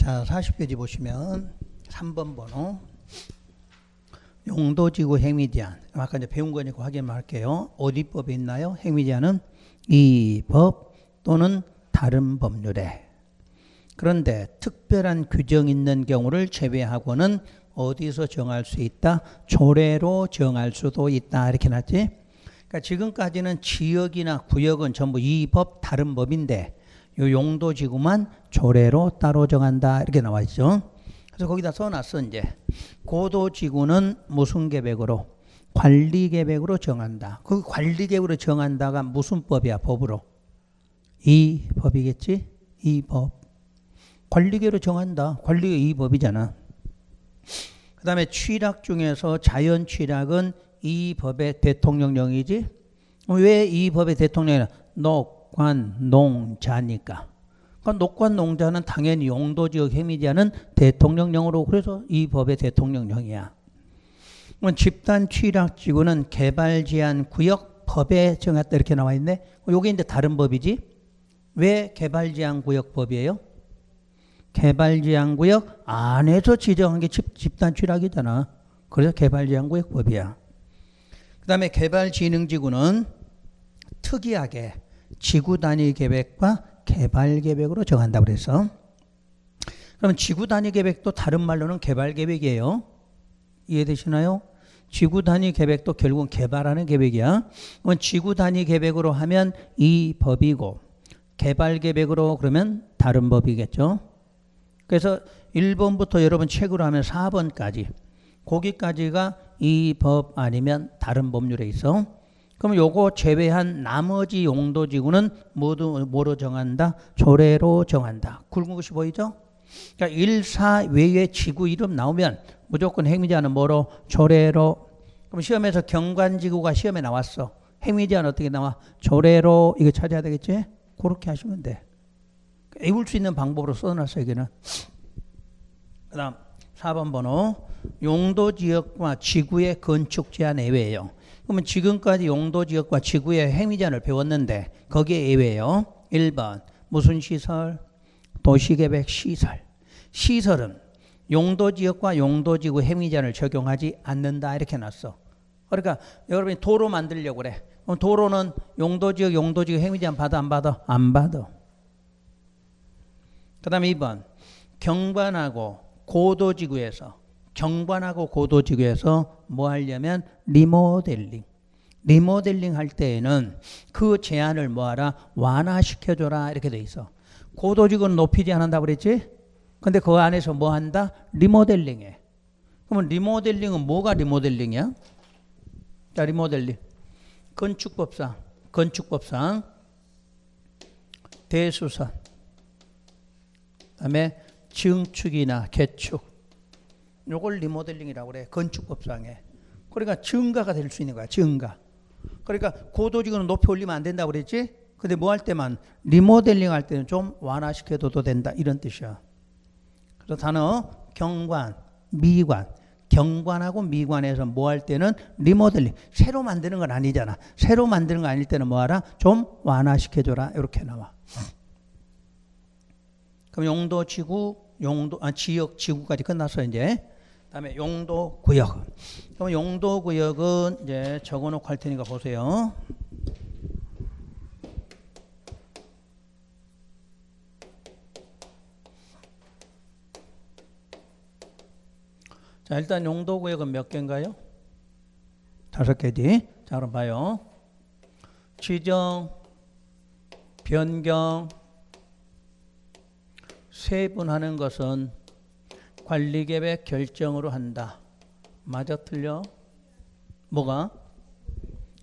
자, 40페이지 보시면 3번 번호 용도지구 행위제한. 아까 이제 배운 거니까 확인만 할게요. 어디 법에 있나요? 행위제한은 이 법 또는 다른 법률에. 그런데 특별한 규정 있는 경우를 제외하고는 어디서 정할 수 있다? 조례로 정할 수도 있다. 이렇게 놨지? 그러니까 지금까지는 지역이나 구역은 전부 이 법, 다른 법인데 요 용도지구만 조례로 따로 정한다. 이렇게 나와 있죠. 그래서 거기다 써놨어. 이제 고도지구는 무슨 계획으로? 관리계획으로 정한다. 그 관리계획으로 정한다가 무슨 법이야? 법으로. 이 법이겠지? 이 법. 관리계획으로 정한다. 관리계획 이 법이잖아. 그 다음에 취락 중에서 자연 취락은 이 법의 대통령령이지? 왜 이 법의 대통령이냐? 녹관, 농자니까. 그러니까 녹관, 농자는 당연히 용도지역 행위제한은 대통령령으로, 그래서 이 법의 대통령령이야. 집단 취락지구는 개발제한 구역 법에 정했다 이렇게 나와 있네. 이게 이제 다른 법이지. 왜 개발제한 구역 법이에요? 개발제한구역 안에서 지정한 게 집단 취락이잖아. 그래서 개발제한구역법이야. 그 다음에 개발진흥지구는 특이하게 지구단위 계획과 개발계획으로 정한다고 그래서. 그러면 지구단위 계획도 다른 말로는 개발계획이에요. 이해되시나요? 지구단위 계획도 결국은 개발하는 계획이야. 그럼 지구단위 계획으로 하면 이 법이고 개발계획으로 그러면 다른 법이겠죠. 그래서 1번부터 여러분 책으로 하면 4번까지 거기까지가 이 법 아니면 다른 법률에 있어. 그럼 요거 제외한 나머지 용도지구는 모두 뭐로 정한다? 조례로 정한다. 굵은 것이 보이죠? 그러니까 1, 4 외에 지구 이름 나오면 무조건 행위제한은 뭐로? 조례로. 그럼 시험에서 경관지구가 시험에 나왔어. 행위제한 어떻게 나와? 조례로. 이거 찾아야 되겠지? 그렇게 하시면 돼. 외울 수 있는 방법으로 써놨어 여기는. 그 다음 4번 번호 용도지역과 지구의 건축제한 예외예요. 그러면 지금까지 용도지역과 지구의 행위제한을 배웠는데 거기에 예외예요. 1번 무슨 시설? 도시계획 시설. 시설은 용도지역과 용도지구 행위제한을 적용하지 않는다 이렇게 놨어. 그러니까 여러분이 도로 만들려고 그래. 그럼 도로는 용도지역 용도지구 행위제한 받아 안 받아? 안 받아. 그 다음에 2번 경관하고 고도지구에서 뭐 하려면 리모델링 할 때에는 그 제한을 뭐하라? 완화시켜줘라 이렇게 돼 있어. 고도지구는 높이 제한한다고 그랬지? 근데 그 안에서 뭐 한다? 리모델링해. 그러면 리모델링은 뭐가 리모델링이야? 자, 리모델링 건축법상 대수선 그다음에 증축이나 개축 요걸 리모델링이라고 그래. 건축법상에. 그러니까 증가가 될 수 있는 거야. 증가. 그러니까 고도지구는 높이 올리면 안 된다고 그랬지? 근데 뭐 할 때만 리모델링 할 때는 좀 완화시켜줘도 된다 이런 뜻이야. 그래서 단어 경관, 미관. 경관하고 미관에서 뭐 할 때는 리모델링. 새로 만드는 건 아니잖아. 새로 만드는 거 아닐 때는 뭐 하라? 좀 완화시켜줘라 이렇게 나와. 그럼 용도지구, 지역, 지구까지 끝났어 이제. 다음에 용도구역. 그럼 용도구역은 이제 적어놓고 할 테니까 보세요. 자, 일단 용도구역은 몇 개인가요? 5개지. 자, 그럼 봐요. 지정, 변경, 세분하는 것은 관리계획 결정으로 한다. 맞아 틀려? 뭐가?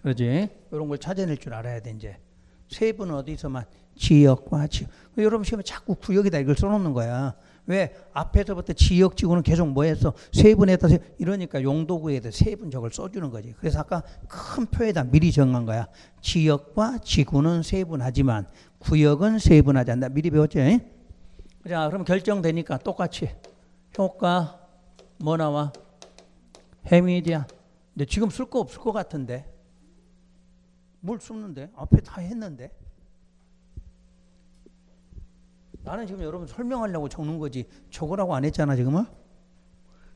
그러지? 이런 걸 찾아낼 줄 알아야 돼 이제. 세분은 어디서만? 지역과 지역. 여러분 시험에 자꾸 구역에다 이걸 써놓는 거야. 왜? 앞에서부터 지역 지구는 계속 뭐 했어? 세분에다 이러니까 용도구역에다 세분 저걸 써주는 거지. 그래서 아까 큰 표에다 미리 정한 거야. 지역과 지구는 세분하지만 구역은 세분하지 않는다. 미리 배웠지? 자, 그럼 결정되니까 똑같이 효과 뭐 나와? 행위제한. 근데 지금 쓸 거 없을 것 같은데. 뭘 쓰는데? 앞에 다 했는데. 나는 지금 여러분 설명하려고 적는 거지 적으라고 안 했잖아 지금은.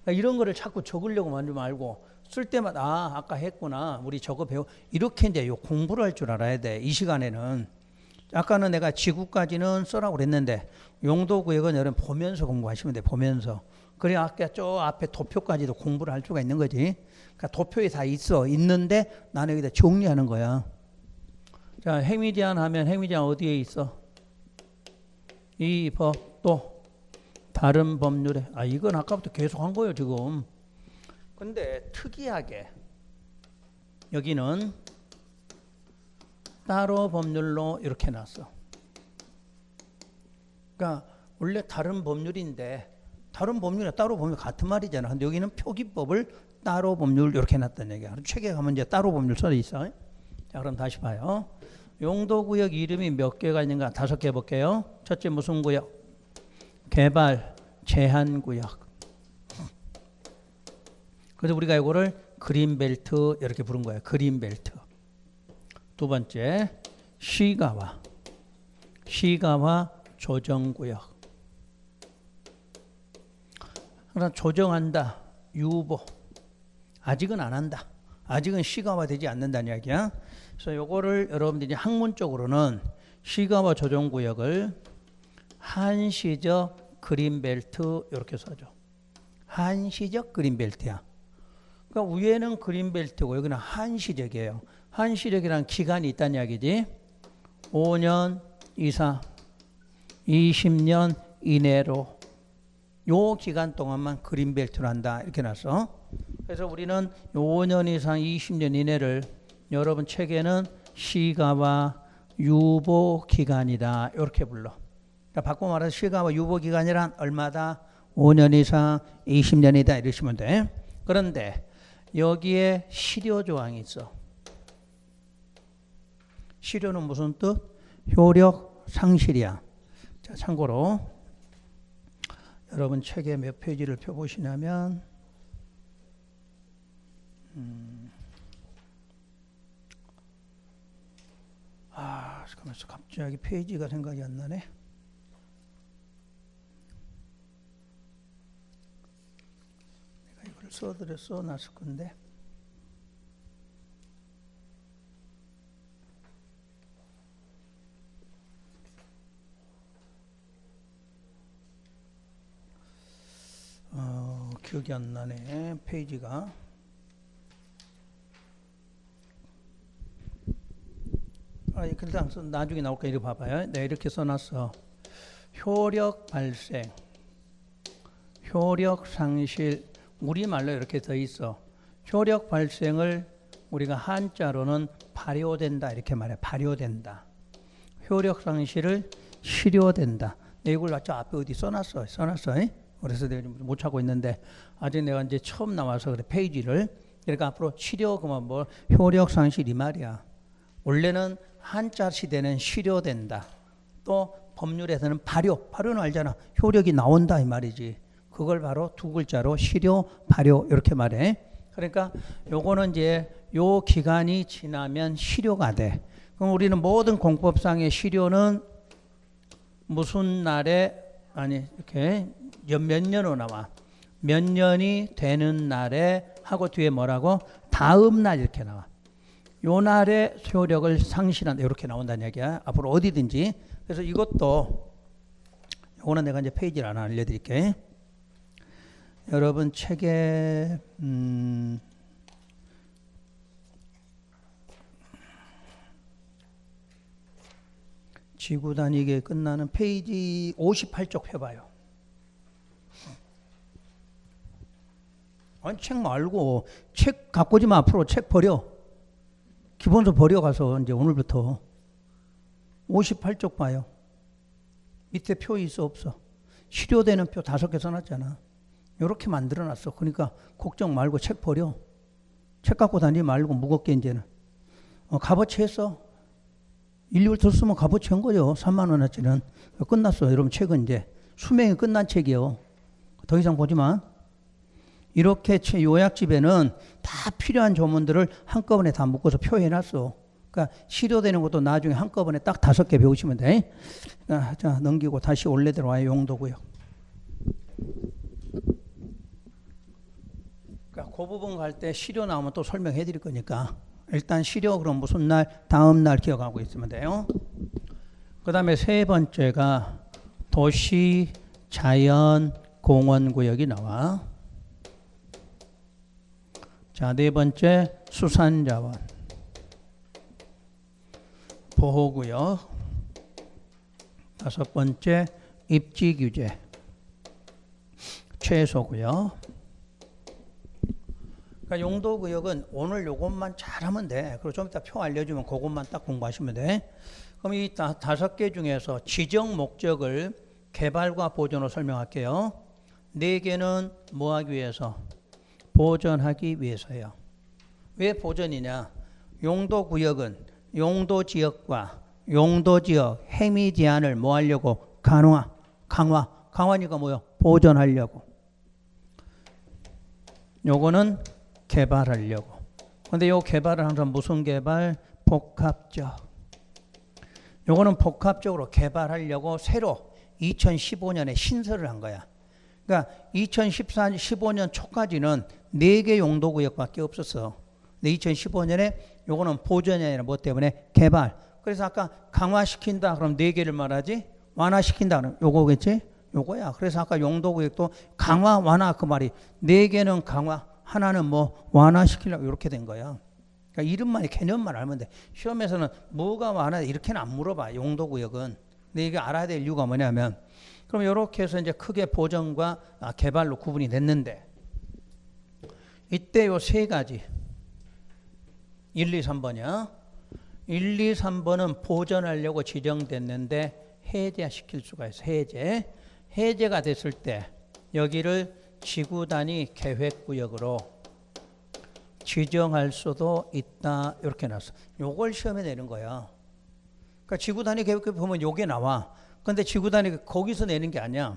그러니까 이런 거를 자꾸 적으려고 만지 말고 쓸 때마다 아까 했구나 우리 저거 배워 이렇게 이제 공부를 할 줄 알아야 돼. 이 시간에는 아까는 내가 지구까지는 써라고 그랬는데 용도구역은 여러분 보면서 공부하시면 돼. 보면서. 그래 아까 저 앞에 도표까지도 공부를 할 수가 있는 거지. 그러니까 도표에 다 있는데 나는 여기다 정리하는 거야. 자, 행위제한 하면 행위제한 어디에 있어? 이 법 또 다른 법률에. 이건 아까부터 계속 한 거예요 지금. 근데 특이하게 여기는 따로 법률로 이렇게 놨어. 그러니까 원래 다른 법률인데 다른 법률이나 따로 법률 같은 말이잖아. 근데 여기는 표기법을 따로 법률 이렇게 놨다는 얘기야. 책에 가면 이제 따로 법률 써 있어. 자, 그럼 다시 봐요. 용도구역 이름이 몇 개가 있는가? 5개 볼게요. 첫째 무슨 구역? 개발 제한구역. 그래서 우리가 이거를 그린벨트 이렇게 부른 거예요. 그린벨트. 두 번째 시가화 조정구역. 그러나 조정한다. 유보. 아직은 안 한다. 아직은 시가화되지 않는다는 이야기야. 그래서 요거를 여러분들이 학문적으로는 시가화 조정구역을 한시적 그린벨트 이렇게 써줘. 한시적 그린벨트야. 그러니까 위에는 그린벨트고 여기는 한시적이에요. 한시적이라는 기간이 있다는 이야기지. 5년 이상 20년 이내로 요 기간 동안만 그린벨트를 한다 이렇게 놨어. 그래서 우리는 5년 이상 20년 이내를 여러분 책에는 시가화 유보 기간이다 이렇게 불러. 그러니까 바꿔 말해서 시가화 유보 기간이란 얼마다? 5년 이상 20년이다 이러시면 돼. 그런데 여기에 실효 조항이 있어. 실효는 무슨 뜻? 효력 상실이야. 자, 참고로 여러분 책에 몇 페이지를 펴보시냐면 잠깐만 갑자기 페이지가 생각이 안 나네. 내가 이걸 써놨을 건데. 기억이 안 나네. 페이지가. 일단 나중에 나올까 이렇게 봐봐요. 내가 이렇게 써놨어. 효력 발생, 효력 상실. 우리말로 이렇게 써 있어. 효력 발생을 우리가 한자로는 발효된다 이렇게 말해. 발효된다. 효력 상실을 실효된다. 이걸 저 앞에 어디 써놨어. 그래서 내가 못 찾고 있는데 아직 내가 이제 처음 나와서 그래 페이지를. 그러니까 앞으로 치료 그만 뭐 효력 상실 이 말이야. 원래는 한자 시대는 실효된다. 또 법률에서는 발효는 알잖아. 효력이 나온다 이 말이지. 그걸 바로 두 글자로 실효, 발효 이렇게 말해. 그러니까 요거는 이제 요 기간이 지나면 실효가 돼. 그럼 우리는 모든 공법상의 실효는 무슨 날에 이렇게 몇 년으로 나와. 몇 년이 되는 날에 하고 뒤에 뭐라고? 다음 날 이렇게 나와. 요 날에 효력을 상실한다 이렇게 나온다는 얘기야. 앞으로 어디든지. 그래서 이것도 요거는 내가 이제 페이지를 하나 알려드릴게. 여러분 책에 지구 단위계 끝나는 페이지 58쪽 펴봐요. 아니 책 말고 책 갖고 오지 마. 앞으로 책 버려. 기본서 버려가서 이제 오늘부터 58쪽 봐요. 밑에 표 있어 없어? 실효되는 표 5개 써놨잖아. 이렇게 만들어놨어. 그러니까 걱정 말고 책 버려. 책 갖고 다니지 말고 무겁게 이제는. 값어치 했어. 1, 2월 더 쓰면 값어치 한 거죠. 3만 원어치는. 끝났어. 여러분 책은 이제 수명이 끝난 책이요. 더 이상 보지 마. 이렇게 요약집에는 다 필요한 조문들을 한꺼번에 다 묶어서 표해놨어. 그러니까 실효되는 것도 나중에 한꺼번에 딱 5개 배우시면 돼. 자, 넘기고 다시 원래대로 와요. 용도구역. 그러니까 그 부분 갈 때 실효 나오면 또 설명해 드릴 거니까 일단 실효 그럼 무슨 날? 다음 날 기억하고 있으면 돼요. 그 다음에 세 번째가 도시, 자연, 공원구역이 나와. 자, 네 번째 수산자원, 보호구역. 다섯 번째 입지규제, 최소구역. 그러니까 용도구역은 오늘 요것만 잘하면 돼. 그리고 좀 이따 표 알려주면 그것만 딱 공부하시면 돼. 그럼 이 5개 중에서 지정 목적을 개발과 보존으로 설명할게요. 4개는 뭐 하기 위해서? 보존하기 위해서예요. 왜 보존이냐? 용도구역은 용도지역과 용도지역 행위 제한을 뭐 하려고? 강화니까 뭐요? 보존하려고. 요거는 개발하려고. 근데 요 개발은 항상 무슨 개발? 복합적. 요거는 복합적으로 개발하려고 새로 2015년에 신설을 한 거야. 그러니까 2015년 초까지는 4개 용도구역밖에 없었어. 근데 2015년에 요거는 보존이 아니라 뭐 때문에? 개발. 그래서 아까 강화시킨다 그럼 4개를 말하지? 완화시킨다 그러면 요거겠지? 요거야. 그래서 아까 용도구역도 강화, 완화 그 말이 4개는 강화, 하나는 뭐 완화시키려고 이렇게 된 거야. 그러니까 이름만, 개념만 알면 돼. 시험에서는 뭐가 완화 이렇게는 안 물어봐. 용도구역은. 근데 이게 알아야 될 이유가 뭐냐면 그럼 이렇게 해서 이제 크게 보존과 개발로 구분이 됐는데 이때 요 세 가지 1, 2, 3번이야. 1, 2, 3번은 보존하려고 지정됐는데 해제시킬 수가 있어. 해제가 됐을 때 여기를 지구 단위 계획구역으로 지정할 수도 있다. 이렇게 나왔어. 요걸 시험에 내는 거야. 그러니까 지구 단위 계획구역 보면 요게 나와. 근데 지구 단위 거기서 내는 게 아니야.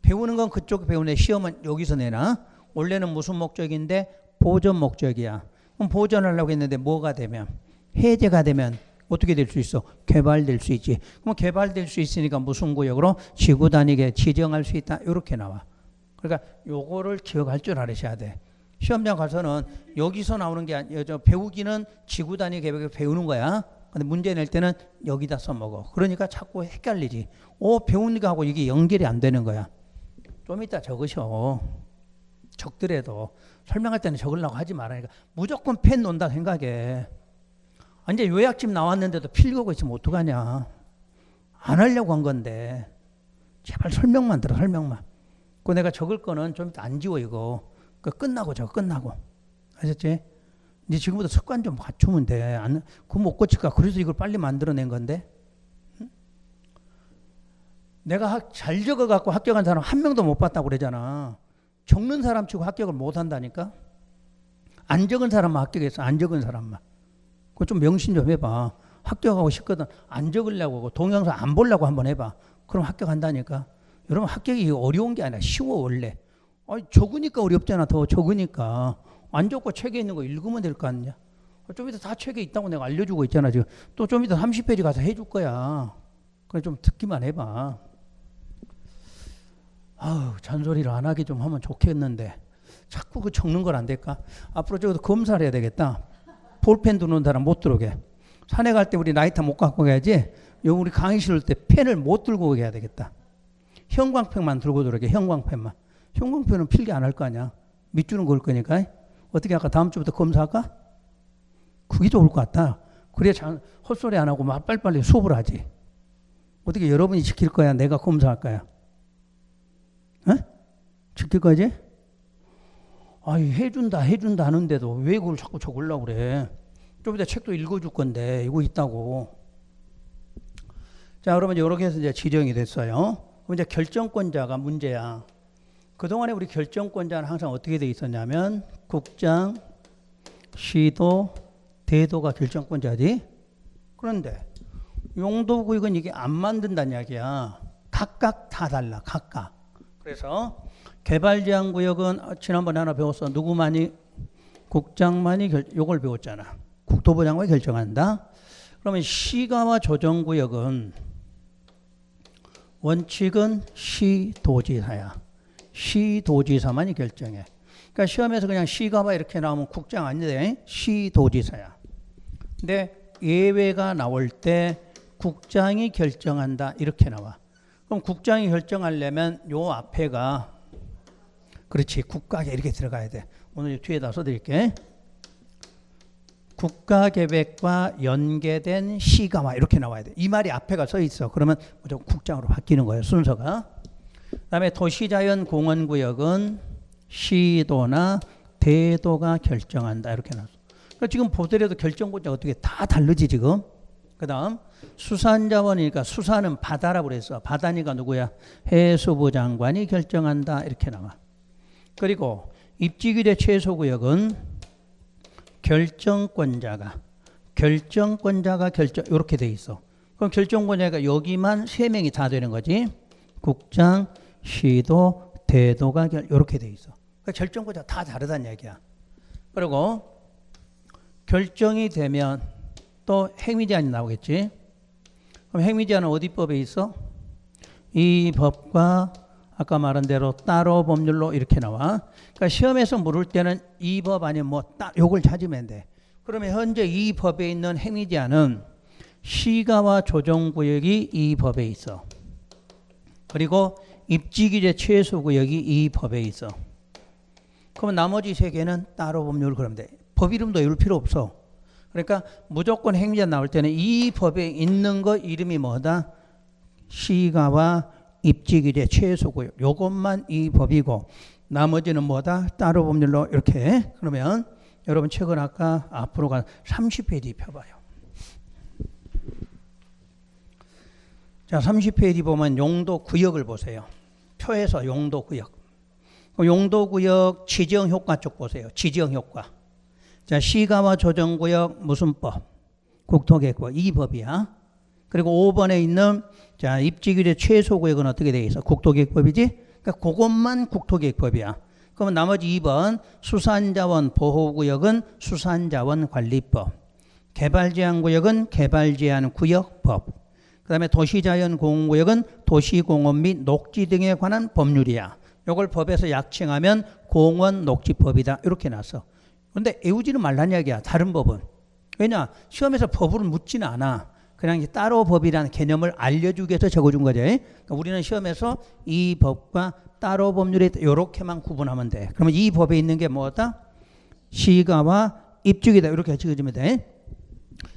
배우는 건 그쪽에 배우네. 시험은 여기서 내나? 원래는 무슨 목적인데? 보존 목적이야. 그럼 보존하려고 했는데 뭐가 되면? 해제가 되면 어떻게 될 수 있어? 개발될 수 있지. 그럼 개발될 수 있으니까 무슨 구역으로? 지구 단위에 지정할 수 있다. 이렇게 나와. 그러니까 요거를 기억할 줄 알으셔야 돼. 시험장 가서는 여기서 나오는 게 아니라 배우기는 지구 단위 계획을 배우는 거야. 근데 문제 낼 때는 여기다 써먹어. 그러니까 자꾸 헷갈리지. 배우는 거하고 이게 연결이 안 되는 거야. 좀 이따 적으셔. 적더라도 설명할 때는 적으려고 하지 말라니까. 무조건 펜 놓는다 생각해. 이제 요약집 나왔는데도 필기하고 있으면 어떡하냐. 안 하려고 한 건데. 제발 설명만 들어, 설명만. 그 내가 적을 거는 좀 이따 안 지워, 이거. 끝나고 적어, 끝나고. 아셨지? 이제 지금부터 습관 좀 갖추면 돼. 그거 못 고칠까? 그래서 이걸 빨리 만들어낸 건데. 응? 내가 잘 적어갖고 합격한 사람 한 명도 못 봤다고 그러잖아. 적는 사람 치고 합격을 못 한다니까? 안 적은 사람만 합격했어. 안 적은 사람만. 그거 좀 명심 좀 해봐. 합격하고 싶거든. 안 적으려고 동영상 안 보려고 한번 해봐. 그럼 합격한다니까. 여러분 합격이 어려운 게 아니라 쉬워 원래. 적으니까 어렵잖아. 더 적으니까. 안 적고 책에 있는 거 읽으면 될 거 아니냐. 좀 이따 다 책에 있다고 내가 알려주고 있잖아. 지금 또 좀 이따 30페이지 가서 해줄 거야. 그래 좀 듣기만 해봐. 잔소리를 안 하게 좀 하면 좋겠는데 자꾸 그 적는 걸 안 될까? 앞으로 저기도 검사를 해야 되겠다. 볼펜 두는 사람 못 들어오게. 산에 갈 때 우리 라이터 못 갖고 가야지. 여기 우리 강의실 올 때 펜을 못 들고 오게 해야 되겠다. 형광펜만 들고 들어오게. 형광펜만. 형광펜은 필기 안 할 거 아니야. 밑줄은 걸 거니까. 어떻게 할까? 다음 주부터 검사할까? 그게 좋을 것 같다. 그래야 헛소리 안 하고 막 빨리빨리 수업을 하지. 어떻게 여러분이 지킬 거야? 내가 검사할 거야? 지킬 거지? 해준다 하는데도 왜 그걸 자꾸 적으려고 그래? 좀 이따 책도 읽어줄 건데 이거 있다고. 자, 그러면 이렇게 해서 이제 지정이 됐어요. 그럼 이제 결정권자가 문제야. 그동안에 우리 결정권자는 항상 어떻게 돼 있었냐면 국장, 시도, 대도가 결정권자지. 그런데 용도구역은 이게 안 만든다는 이야기야. 각각 다 달라. 각각. 그래서 개발제한구역은 지난번에 하나 배웠어. 누구만이? 국장만이 요걸 배웠잖아. 국토부 장관이 결정한다. 그러면 시가와 조정구역은 원칙은 시도지사야. 시도지사만이 결정해. 그러니까 시험에서 그냥 시가와 이렇게 나오면 국장 아닌데 시도지사야. 근데 예외가 나올 때 국장이 결정한다 이렇게 나와. 그럼 국장이 결정하려면 요 앞에가 그렇지 국가계 이렇게 들어가야 돼. 오늘 뒤에다 써드릴게. 국가계획과 연계된 시가와 이렇게 나와야 돼. 이 말이 앞에가 써 있어. 그러면 무조건 국장으로 바뀌는 거예요. 순서가. 그 다음에 도시자연공원구역은 시도나 대도가 결정한다. 이렇게 나왔어. 그러니까 지금 보더라도 결정권자가 어떻게 다 다르지 지금. 그 다음 수산자원이니까 수산은 바다라고 그랬어. 바다니까 누구야? 해수부 장관이 결정한다. 이렇게 나와. 그리고 입지규제 최소구역은 결정권자가 결정 이렇게 돼 있어. 그럼 결정권자가 여기만 3명이 다 되는 거지. 국장, 시도, 대도가 이렇게 돼 있어. 그러니까 결정권자가 다 다르다는 얘기야. 그리고 결정이 되면 또 행위제한이 나오겠지. 그럼 행위제한은 어디 법에 있어? 이 법과 아까 말한 대로 따로 법률로 이렇게 나와. 그러니까 시험에서 물을 때는 이 법 아니면 뭐 요걸 찾으면 돼. 그러면 현재 이 법에 있는 행위제한은 시가와 조정구역이 이 법에 있어. 그리고 입지규제 최소구역이 이 법에 있어. 그러면 나머지 3개는 따로 법률 그러면 돼. 법 이름도 외울 필요 없어. 그러니까 무조건 행위제한 나올 때는 이 법에 있는 거 이름이 뭐다? 시가와 입지규제 최소구역. 요것만 이 법이고 나머지는 뭐다? 따로 법률로 이렇게. 그러면 여러분 책은 아까 앞으로 간 30페이지 펴봐요. 자, 30페이지 보면 용도구역을 보세요. 표에서 용도구역. 용도구역 지정효과 쪽 보세요. 지정효과. 자, 시가와 조정구역 무슨 법? 국토계획법. 이 법이야. 그리고 5번에 있는 자, 입지규제 최소구역은 어떻게 되어 있어? 국토계획법이지? 그러니까 그것만 국토계획법이야. 그러면 나머지 2번 수산자원 보호구역은 수산자원관리법. 개발제한구역은 개발제한구역법. 그 다음에 도시자연공원구역은 도시공원 및 녹지 등에 관한 법률이야. 이걸 법에서 약칭하면 공원녹지법이다. 이렇게 나왔어. 그런데 외우지는 말란 이야기야. 다른 법은. 왜냐? 시험에서 법을 묻지는 않아. 그냥 따로 법이라는 개념을 알려주기 위해서 적어준 거죠. 그러니까 우리는 시험에서 이 법과 따로 법률에 이렇게만 구분하면 돼. 그러면 이 법에 있는 게 뭐다? 시가와 입주기다. 이렇게 적어주면 돼.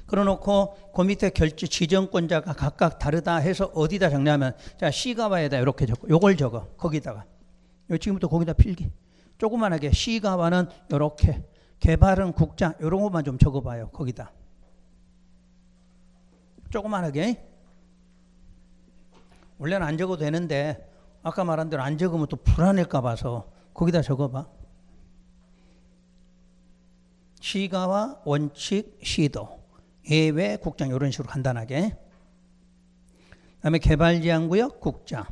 그러놓고 그 밑에 결제 지정권자가 각각 다르다 해서 어디다 적냐면 자 시가와에다 이렇게 적고 요걸 적어. 거기다가. 요 지금부터 거기다 필기. 조그만하게 시가와는 이렇게 개발은 국장 이런 것만 좀 적어봐요. 거기다. 조그만하게. 원래는 안 적어도 되는데 아까 말한 대로 안 적으면 또 불안할까 봐서 거기다 적어봐. 시가와 원칙 시도 예외 국장 이런 식으로 간단하게. 그다음에 개발제한구역 국장,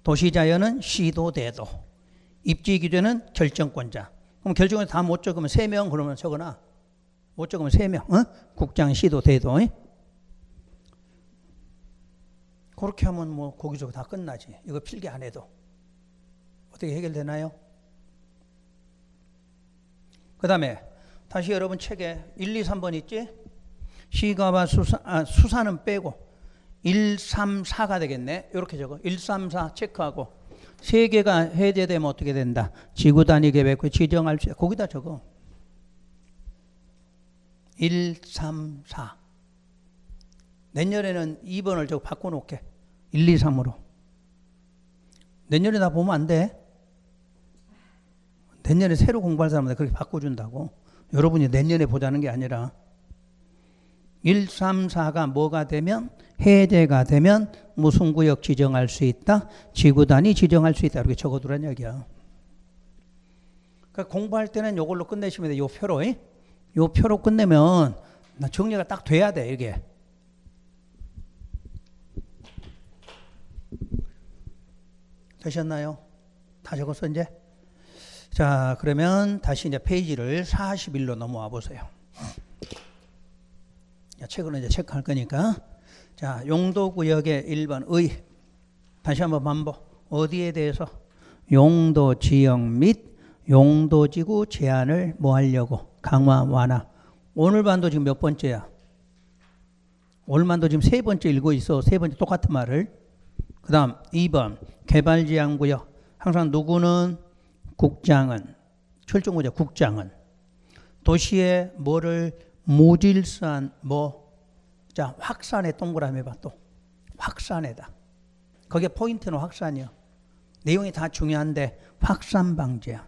도시자연은 시도 대도, 입지규제는 결정권자. 그럼 결정을 다 못 적으면 3명 그러면 적어놔. 못 적으면 3명. 어? 국장, 시도, 대도. 그렇게 하면 뭐 거기서 다 끝나지. 이거 필기 안 해도. 어떻게 해결되나요? 그 다음에 다시 여러분 책에 1, 2, 3번 있지? 시가와 수사는 빼고 1, 3, 4가 되겠네. 이렇게 적어. 1, 3, 4 체크하고 3개가 해제되면 어떻게 된다? 지구단위 계획을 지정할 수 있다. 거기다 적어. 1, 3, 4. 내년에는 2번을 저 바꿔놓게. 1, 2, 3으로. 내년에 나 보면 안 돼. 내년에 새로 공부할 사람들 그렇게 바꿔준다고. 여러분이 내년에 보자는 게 아니라 1, 3, 4가 뭐가 되면 해제가 되면 무슨 구역 지정할 수 있다? 지구단위 지정할 수 있다. 이렇게 적어두란 얘기야. 그러니까 공부할 때는 이걸로 끝내시면 돼. 요 표로. 요 표로 끝내면 정리가 딱 돼야 돼. 이게. 되셨나요? 다 적었어 이제? 자, 그러면 다시 이제 페이지를 41로 넘어와 보세요. 책으로 이제 체크할 거니까. 자, 용도구역의 1번 의. 다시 한번 반복. 어디에 대해서? 용도 지역 및 용도지구 제한을 뭐 하려고? 강화, 완화. 오늘 반도 지금 몇 번째야? 오늘 반도 지금 세 번째 읽고 있어. 세 번째 똑같은 말을. 그 다음 2번 개발제한구역. 항상 누구는? 국장은. 철종구죠. 국장은. 도시에 뭐를 무질서한 뭐. 자, 확산에 동그라미 해봐 또. 확산에다. 거기에 포인트는 확산이요. 내용이 다 중요한데 확산 방지야.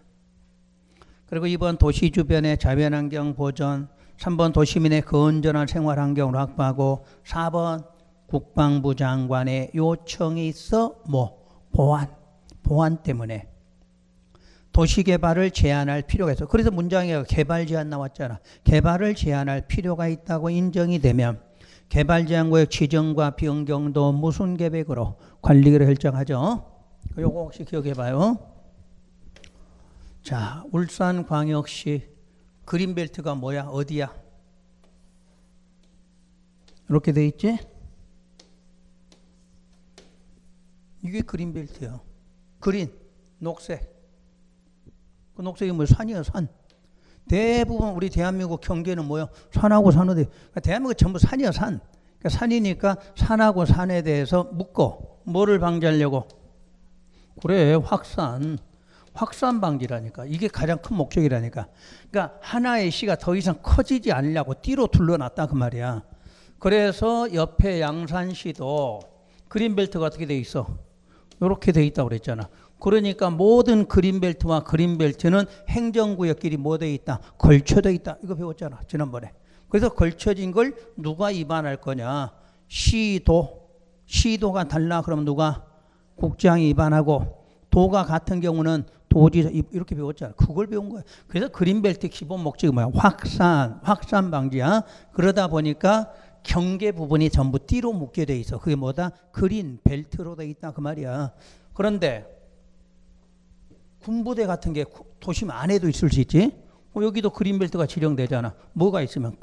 그리고 2번 도시 주변의 자연환경 보전. 3번 도시민의 건전한 생활환경을 확보하고 4번 국방부 장관의 요청이 있어 뭐 보안 때문에 도시개발을 제한할 필요가 있어. 그래서 문장에 개발 제한 나왔잖아. 개발을 제한할 필요가 있다고 인정이 되면 개발제한구역 지정과 변경도 무슨 계획으로 관리를 결정하죠. 요거 혹시 기억해봐요. 자, 울산광역시 그린벨트가 뭐야? 어디야? 이렇게 돼 있지? 이게 그린벨트야. 그린, 녹색. 그 녹색이 뭐 산이야, 산. 대부분 우리 대한민국 경계는 뭐야? 산하고 산어대. 그러니까 대한민국 전부 산이야, 산. 그러니까 산이니까 산하고 산에 대해서 묶어. 뭐를 방지하려고? 그래, 확산 방지라니까. 이게 가장 큰 목적이라니까. 그러니까 하나의 시가 더 이상 커지지 않으려고 띠로 둘러놨다 그 말이야. 그래서 옆에 양산시도 그린벨트가 어떻게 돼 있어? 이렇게 돼 있다고 그랬잖아. 그러니까 모든 그린벨트와 그린벨트는 행정구역끼리 뭐 돼 있다? 걸쳐져 있다. 이거 배웠잖아 지난번에. 그래서 걸쳐진 걸 누가 위반할 거냐? 시도가 달라 그러면 누가? 국장이 위반하고, 도가 같은 경우는 도지사. 이렇게 배웠잖아. 그걸 배운 거야. 그래서 그린벨트 기본 목적이 뭐야? 확산 방지야. 그러다 보니까 경계 부분이 전부 띠로 묶여 돼 있어. 그게 뭐다? 그린벨트로 돼 있다 그 말이야. 그런데 군부대 같은 게 도심 안에도 있을 수 있지. 여기도 그린벨트가 지정되잖아. 뭐가 있으면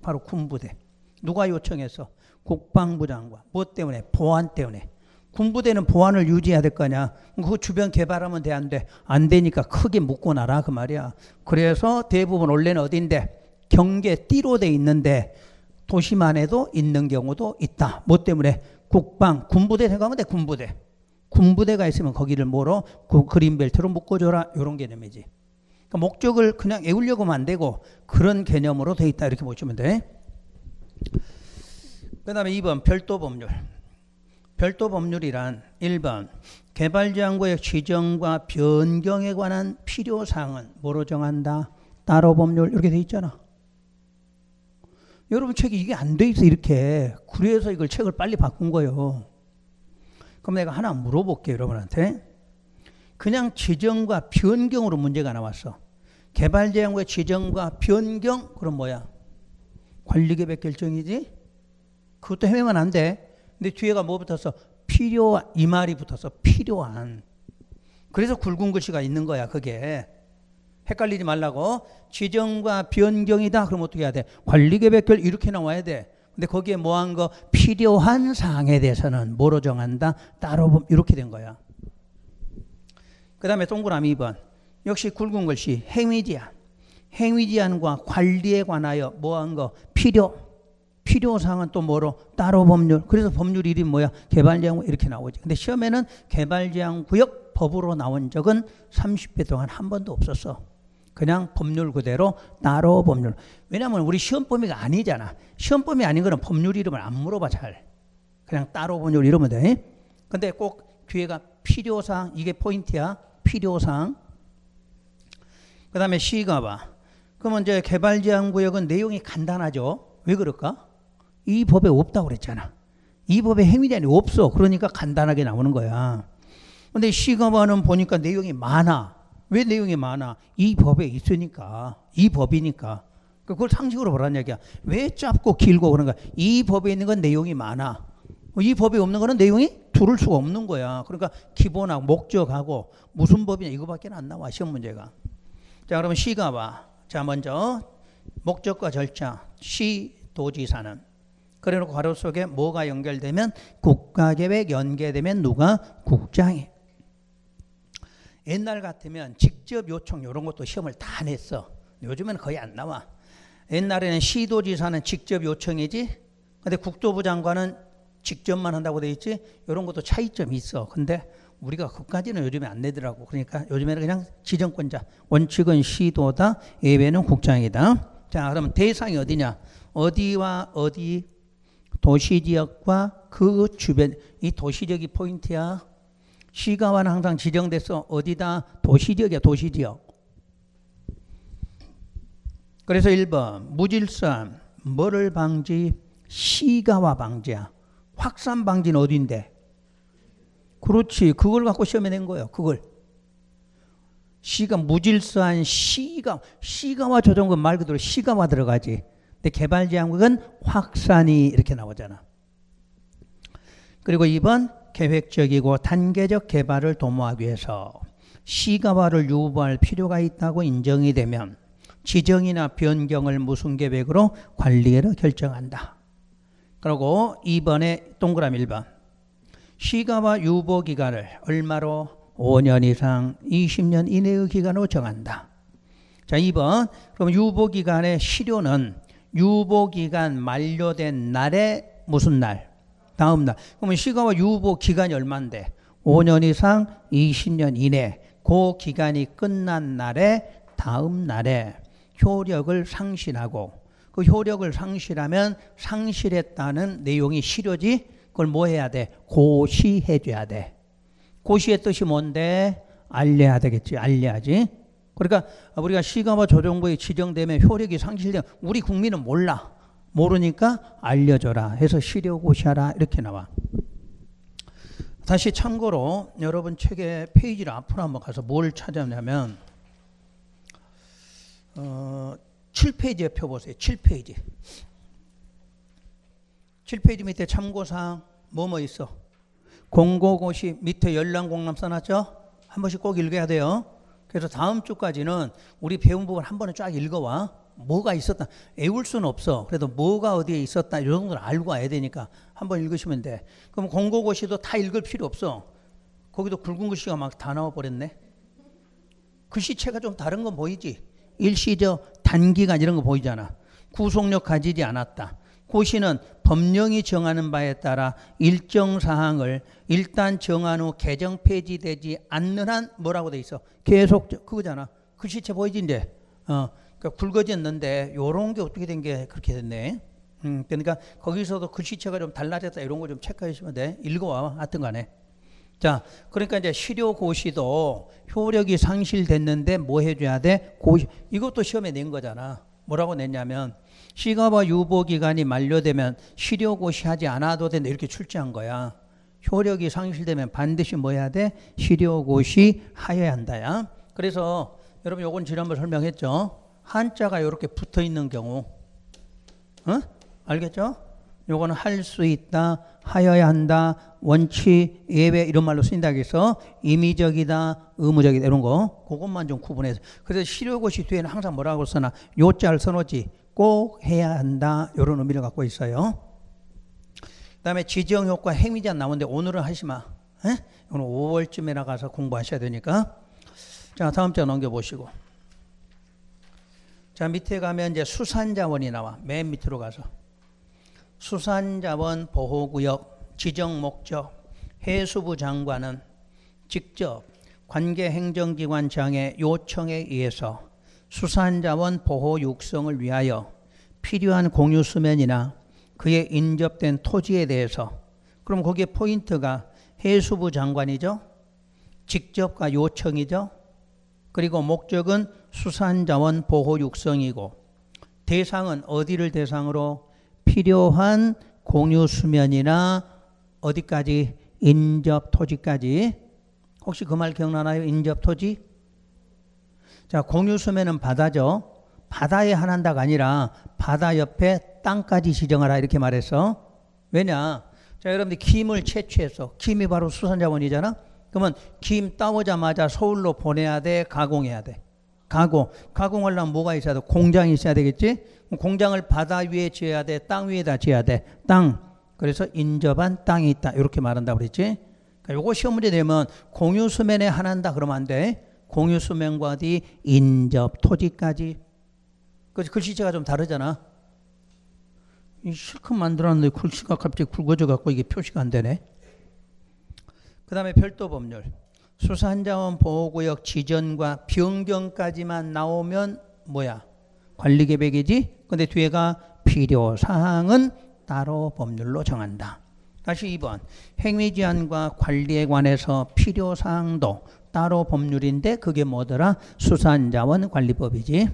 바로 군부대. 누가 요청했어? 국방부 장관. 뭐 때문에? 보안 때문에. 군부대는 보안을 유지해야 될 거냐. 그 주변 개발하면 돼, 안 돼? 안 되니까 크게 묶어놔라 그 말이야. 그래서 대부분 원래는 어딘데? 경계 띠로 돼 있는데 도심 안에도 있는 경우도 있다. 뭐 때문에? 군부대 생각하면 돼. 군부대가 있으면 거기를 뭐로? 그린벨트로 묶어줘라. 이런 개념이지. 그러니까 목적을 그냥 외우려고 하면 안 되고 그런 개념으로 돼 있다. 이렇게 보시면 돼. 그 다음에 2번 별도 법률. 별도 법률이란 1번 개발제한구역 지정과 변경에 관한 필요사항은 뭐로 정한다? 따로 법률. 이렇게 돼 있잖아. 여러분 책이 이게 안 돼 있어 이렇게. 그래서 이걸 책을 빨리 바꾼 거예요. 그럼 내가 하나 물어볼게요 여러분한테. 그냥 지정과 변경으로 문제가 나왔어. 개발제한구역 지정과 변경. 그럼 뭐야? 관리계획 결정이지. 그것도 헤매면 안 돼. 근데 뒤에가 뭐 붙었어? 필요한. 이 말이 붙었어. 필요한. 그래서 굵은 글씨가 있는 거야 그게. 헷갈리지 말라고. 지정과 변경이다. 그럼 어떻게 해야 돼? 관리계획 결정 이렇게 나와야 돼. 근데 거기에 뭐한 거? 필요한 사항에 대해서는 뭐로 정한다? 따로 이렇게 된 거야. 그 다음에 동그라미 2번. 역시 굵은 글씨. 행위제한과 관리에 관하여 뭐한 거? 필요사항은 또 뭐로? 따로 법률. 그래서 법률 이름이 뭐야? 개발제한구역 이렇게 나오지. 근데 시험에는 개발제한구역 법으로 나온 적은 30회 동안 한 번도 없었어. 그냥 법률 그대로 따로 법률. 왜냐하면 우리 시험 범위가 아니잖아. 시험 범위 아닌 거는 법률 이름을 안 물어봐 잘. 그냥 따로 법률 이러면 돼. 근데 꼭 뒤에가 필요사항. 이게 포인트야. 필요사항. 그 다음에 C가 봐. 그러면 이제 개발제한구역은 내용이 간단하죠. 왜 그럴까? 이 법에 없다고 그랬잖아. 이 법에 행위제한이 없어. 그러니까 간단하게 나오는 거야. 근데 C가 봐는 보니까 내용이 많아. 왜 내용이 많아? 이 법에 있으니까. 이 법이니까. 그걸 상식으로 보라는 얘기야. 왜 짧고 길고 그런가? 이 법에 있는 건 내용이 많아. 이 법에 없는 거는 내용이 두를 수가 없는 거야. 그러니까 기본하고 목적하고 무슨 법이냐 이거밖에 안 나와 시험 문제가. 자 그러면 C가 봐. 자 먼저 목적과 절차. 시 도지사는 그래놓고 괄호 속에 뭐가 연결되면 국가계획 연계되면 누가? 국장이. 옛날 같으면 직접 요청 이런 것도 시험을 다 냈어. 요즘에는 거의 안 나와. 옛날에는 시도지사는 직접 요청이지. 근데 국토부 장관은 직접만 한다고 돼 있지. 이런 것도 차이점이 있어. 근데 우리가 그까지는 요즘에 안 내더라고. 그러니까 요즘에는 그냥 지정권자. 원칙은 시도다. 예외는 국장이다. 자, 그러면 대상이 어디냐? 어디와 어디? 도시지역과 그 주변. 이 도시지역이 포인트야. 시가와는 항상 지정돼서 어디다? 도시지역이야. 도시지역. 그래서 1번 무질서함. 뭐를 방지? 시가와 방지야. 확산 방지는 어딘데? 그렇지. 그걸 갖고 시험에 낸 거예요. 그걸. 시가 무질서한 시가와 조정은 말 그대로 시가와 들어가지. 근데 개발제한국은 확산이 이렇게 나오잖아. 그리고 2번 계획적이고 단계적 개발을 도모하기 위해서 시가와를 유보할 필요가 있다고 인정이 되면 지정이나 변경을 무슨 계획으로 관리계획으로 결정한다. 그리고 2번에 동그라미 1번 시가와 유보 기간을 얼마로? 5년 이상 20년 이내의 기간으로 정한다. 자, 2번 그럼 유보 기간의 실효는 유보 기간 만료된 날에 무슨 날? 다음 날. 그러면 시가와 유보 기간이 얼마인데? 5년 이상 20년 이내. 그 기간이 끝난 날에 다음 날에 효력을 상실하고 그 효력을 상실하면 상실했다는 내용이 실효지. 그걸 뭐 해야 돼? 고시해 줘야 돼. 고시의 뜻이 뭔데? 알려야 되겠지. 알려야지. 그러니까 우리가 시가와 조정부에 지정되면 효력이 상실되면 우리 국민은 몰라. 모르니까 알려줘라 해서 실효고시하라 이렇게 나와. 다시 참고로 여러분 책의 페이지를 앞으로 한번 가서 뭘 찾았냐면 7페이지에 펴보세요. 7페이지. 7페이지 밑에 참고사항 뭐뭐 있어? 공고고시 밑에 열람공람 써놨죠? 한 번씩 꼭 읽어야 돼요. 그래서 다음 주까지는 우리 배운 부분 한 번에 쫙 읽어와. 뭐가 있었다. 외울 수는 없어. 그래도 뭐가 어디에 있었다. 이런 걸 알고 와야 되니까 한번 읽으시면 돼. 그럼 공고고시도 다 읽을 필요 없어. 거기도 굵은 글씨가 막 다 나와버렸네. 글씨체가 좀 다른 건 보이지? 일시적, 단기간 이런 거 보이잖아. 구속력 가지지 않았다. 고시는 법령이 정하는 바에 따라 일정 사항을 일단 정한 후 개정 폐지되지 않는 한 뭐라고 돼 있어? 계속 그거잖아. 글씨체 보이지 이제? 그러니까 굵어졌는데 요런 게 어떻게 된 게 그렇게 됐네. 그러니까 거기서도 글씨체가 좀 달라졌다 이런 거 좀 체크해 주시면 돼. 읽어와 하여튼 간에. 자, 그러니까 이제 실효고시도 효력이 상실됐는데 뭐 해줘야 돼? 고시. 이것도 시험에 낸 거잖아. 뭐라고 냈냐면 시가와 유보 기간이 만료되면 실효고시 하지 않아도 된다 이렇게 출제한 거야. 효력이 상실되면 반드시 뭐 해야 돼? 실효고시 하여야 한다야. 그래서 여러분 요건 지난번 설명했죠. 한자가 이렇게 붙어 있는 경우, 알겠죠? 요거는 할 수 있다, 하여야 한다, 원칙, 예외 이런 말로 쓰인다 해서 임의적이다, 의무적이다 이런 거 그것만 좀 구분해서. 그래서 실효고시 뒤에는 항상 뭐라고 써놔? 요자를 써놓지. 꼭 해야 한다 이런 의미를 갖고 있어요. 그 다음에 지정효과 행위제한 나오는데 오늘은 하지 마. 오늘 5월쯤에 나가서 공부하셔야 되니까. 자, 다음 장 넘겨보시고. 자, 밑에 가면 이제 수산자원이 나와. 맨 밑으로 가서. 수산자원 보호구역 지정 목적 해수부 장관은 직접 관계 행정기관장의 요청에 의해서 수산자원 보호 육성을 위하여 필요한 공유수면이나 그에 인접된 토지에 대해서, 그럼 거기에 포인트가 해수부 장관이죠. 직접과 요청이죠. 그리고 목적은 수산자원 보호 육성이고 대상은 어디를 대상으로? 필요한 공유수면이나 어디까지? 인접토지까지. 혹시 그 말 기억나나요? 인접토지? 자, 공유수면은 바다죠. 바다에 한한다가 아니라 바다 옆에 땅까지 지정하라 이렇게 말해서. 왜냐? 자, 여러분들 김을 채취해서, 김이 바로 수산자원이잖아. 그러면 김 따오자마자 서울로 보내야 돼, 가공해야 돼? 가공하려면 뭐가 있어야 돼? 공장이 있어야 되겠지? 공장을 바다 위에 지어야 돼? 땅 위에다 지어야 돼? 땅. 그래서 인접한 땅이 있다. 이렇게 말한다고 그랬지? 그러니까 요거 시험 문제 되면 공유 수면에 한한다 그러면 안 돼. 공유 수면과 어디 인접 토지까지. 그 글씨체가 좀 다르잖아. 이 실컷 만들었는데 글씨가 갑자기 굵어져 갖고 이게 표시가 안 되네. 그 다음에 별도 법률. 수산자원 보호구역 지정과 변경까지만 나오면 뭐야? 관리계획이지? 근데 뒤에가 필요사항은 따로 법률로 정한다. 다시 2번. 행위제한과 관리에 관해서 필요사항도 따로 법률인데 그게 뭐더라? 수산자원관리법이지.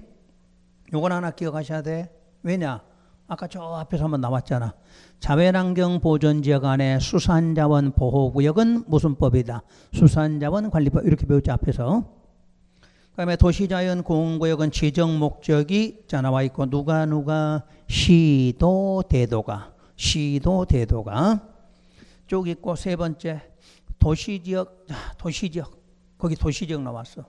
요건 하나 기억하셔야 돼. 왜냐? 아까 저 앞에서 한번 나왔잖아. 자연환경보전지역 안에 수산자원 보호구역은 무슨 법이다? 수산자원관리법. 이렇게 배웠지 앞에서. 그 다음에 도시자연공원구역은 지정 목적이 자 나와 있고 누가 시도 대도가 쭉 있고 세 번째 도시지역 거기 도시지역 나왔어.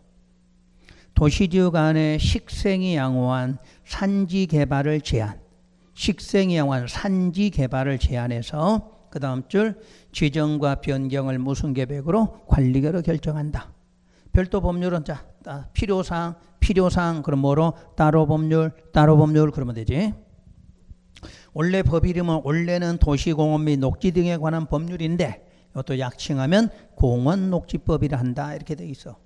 도시지역 안에 식생이 양호한 산지 개발을 제한. 식생이 양호한 산지 개발을 제한해서 그 다음 줄 지정과 변경을 무슨 계획으로 관리계획으로 결정한다. 별도 법률은 자 필요사항 그럼 뭐로 따로 법률 그러면 되지. 원래 법 이름은 원래는 도시공원 및 녹지 등에 관한 법률인데 이것도 약칭하면 공원녹지법이라 한다 이렇게 돼 있어.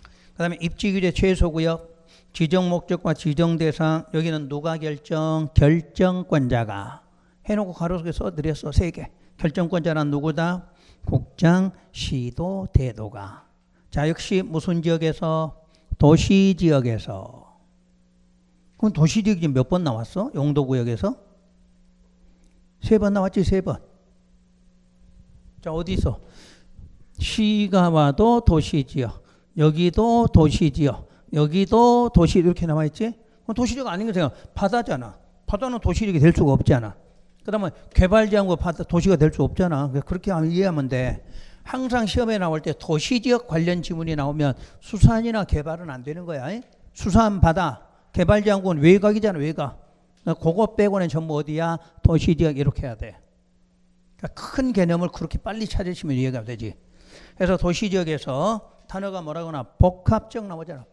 그 다음에 입지규제 최소구역 지정 목적과 지정 대상 여기는 누가 결정권자가 해놓고 가로 속에 써드렸어. 3개. 결정권자는 누구다? 국장, 시도, 대도가. 자 역시 무슨 지역에서? 도시지역에서. 그럼 도시지역이 몇 번 나왔어? 용도구역에서? 3번 나왔지 3번. 자 어디서? 시가 와도 도시지역 여기도 도시지역 여기도 도시 이렇게 나와있지? 그럼 도시지역 아닌 게 생각. 바다잖아. 바다는 도시지역이 될 수가 없잖아. 그 다음에 개발지역과 바다 도시가 될 수 없잖아. 그렇게 이해하면 돼. 항상 시험에 나올 때 도시지역 관련 지문이 나오면 수산이나 개발은 안 되는 거야. 수산 바다 개발지역은 외곽이잖아. 외곽. 그거 빼고는 전부 어디야? 도시지역 이렇게 해야 돼. 그러니까 큰 개념을 그렇게 빨리 찾으시면 이해가 되지. 그래서 도시지역에서 단어가 뭐라거나 복합적 나오잖아.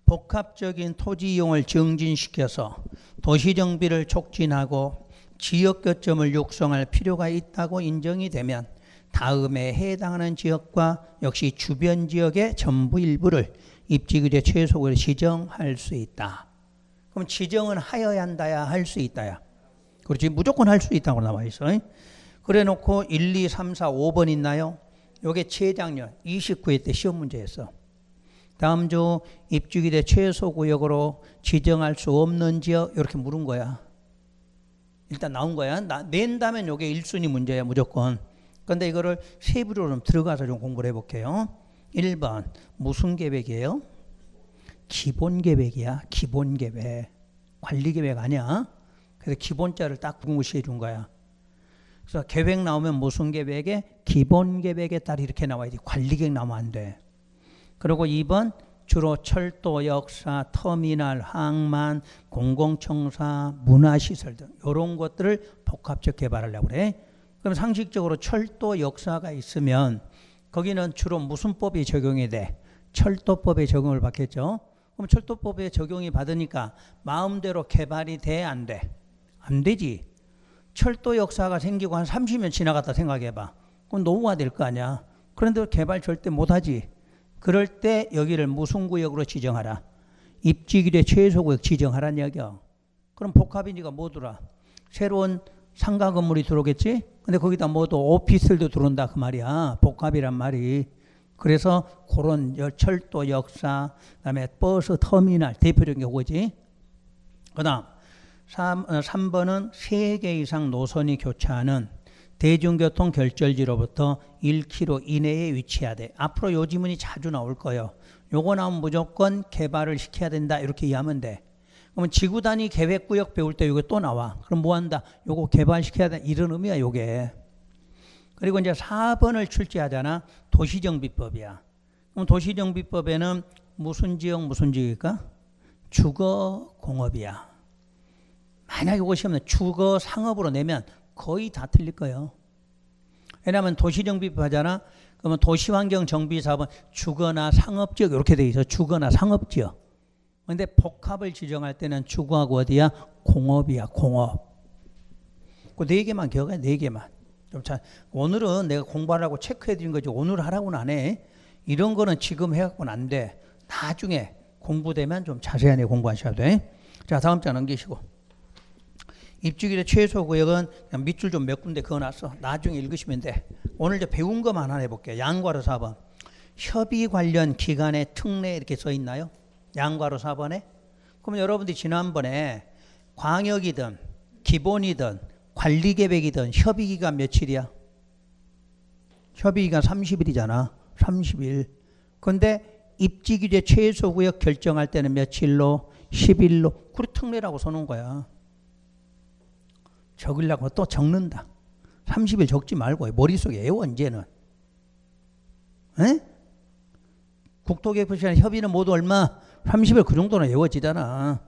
복합적인 토지 이용을 증진시켜서 도시정비를 촉진하고 지역 거점을 육성할 필요가 있다고 인정이 되면 다음에 해당하는 지역과 역시 주변 지역의 전부 일부를 입지규제 최소구역으로 지정할 수 있다. 그럼 지정은 하여야 한다야 할 수 있다야. 그렇지. 무조건 할 수 있다고 나와 있어. 그래 놓고 1, 2, 3, 4, 5번 있나요? 요게 재작년 29회 때 시험 문제였어. 다음 주 입주기대 최소구역으로 지정할 수 없는 지역 이렇게 물은 거야. 일단 나온 거야. 낸다면 요게 1순위 문제야 무조건. 근데 이거를 세부로 좀 들어가서 좀 공부를 해볼게요. 1번 무슨 계획이에요? 기본계획이야. 기본계획. 관리계획 아니야. 그래서 기본자를 딱 무시해 준 거야. 그래서 계획 나오면 무슨 계획에? 기본계획에 따라 이렇게 나와야지. 관리계획 나오면 안 돼. 그리고 2번 주로 철도, 역사, 터미널, 항만, 공공청사, 문화시설 등 이런 것들을 복합적 개발하려고 그래. 그럼 상식적으로 철도, 역사가 있으면 거기는 주로 무슨 법이 적용이 돼? 철도법에 적용을 받겠죠. 그럼 철도법에 적용이 받으니까 마음대로 개발이 돼? 안 돼? 안 되지. 철도 역사가 생기고 한 30년 지나갔다 생각해봐. 그럼 노후가 될 거 아니야. 그런데 개발 절대 못하지. 그럴 때 여기를 무슨 구역으로 지정하라? 입지규제 최소구역 지정하라는 이야기야. 그럼 복합이니까 뭐 들어와? 새로운 상가 건물이 들어오겠지? 근데 거기다 뭐도 오피스들도 들어온다 그 말이야. 복합이란 말이. 그래서 그런 철도 역사, 그다음에 버스 터미널 대표적인 게 그거지. 그다음 3번은 3개 이상 노선이 교차하는 대중교통 결절지로부터 1km 이내에 위치해야 돼. 앞으로 요 지문이 자주 나올 거예요. 요거 나오면 무조건 개발을 시켜야 된다 이렇게 이해하면 돼. 그러면 지구 단위 계획구역 배울 때 요게 또 나와. 그럼 뭐 한다? 요거 개발시켜야 된다 이런 의미야 요게. 그리고 이제 4번을 출제하잖아. 도시정비법이야. 그럼 도시정비법에는 무슨 지역 무슨 지역일까? 주거공업이야. 만약에 이거 시험에 주거 상업으로 내면 거의 다 틀릴 거예요. 왜냐하면 도시정비법 하잖아. 그러면 도시환경정비사업은 주거나 상업지역 이렇게 돼 있어. 주거나 상업지역. 근데 복합을 지정할 때는 주거하고 어디야? 공업이야. 공업. 그 4개만 기억해. 4개만. 좀 잘. 오늘은 내가 공부하라고 체크해 드린 거지 오늘 하라고는 안 해. 이런 거는 지금 해갖고는 안 돼. 나중에 공부되면 좀 자세하게 공부하셔야 돼. 자, 다음 장 넘기시고. 입주기의 최소 구역은 그냥 밑줄 좀 몇 군데 그어놨어. 나중에 읽으시면 돼. 오늘 이제 배운 것만 하나 해볼게요. 양괄호 4번. 협의 관련 기관의 특례 이렇게 써 있나요? 양괄호 4번에? 그러면 여러분들이 지난번에 광역이든 기본이든 관리계획이든 협의기간 며칠이야? 협의기간 30일이잖아. 30일. 그런데 입지규제 최소구역 결정할 때는 며칠로? 10일로. 그래 특례라고 써놓은 거야. 적으려고 또 적는다. 30일 적지 말고 머릿속에 외워 이제는. 에? 국토계획부시간 협의는 모두 얼마? 30일 그 정도는 외워지잖아.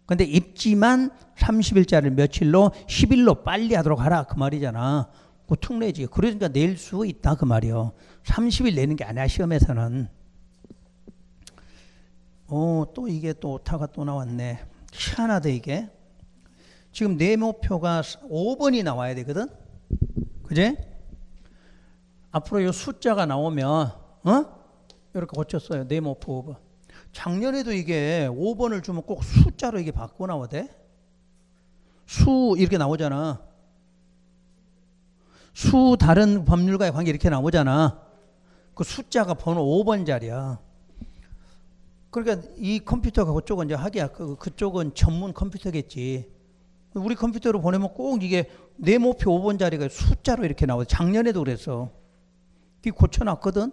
근데 입지만 30일짜리 며칠로? 10일로 빨리 하도록 하라 그 말이잖아. 그 특례지. 그러니까 낼 수 있다 그 말이요. 30일 내는 게 아니야 시험에서는. 또 이게 또 오타가 또 나왔네. 희한하다 이게. 지금 내 목표가 5번이 나와야 되거든. 그제? 앞으로 이 숫자가 나오면 이렇게 고쳤어요. 내 목표 5번. 작년에도 이게 5번을 주면 꼭 숫자로 이게 바꿔 나오대. 수 이렇게 나오잖아. 수 다른 법률과의 관계 이렇게 나오잖아. 그 숫자가 번호 5번짜리야. 그러니까 이 컴퓨터가 그쪽은 이제 하기야. 그쪽은 전문 컴퓨터겠지. 우리 컴퓨터로 보내면 꼭 이게 내 목표 5번짜리가 숫자로 이렇게 나오대. 작년에도 그랬어. 그게 고쳐놨거든.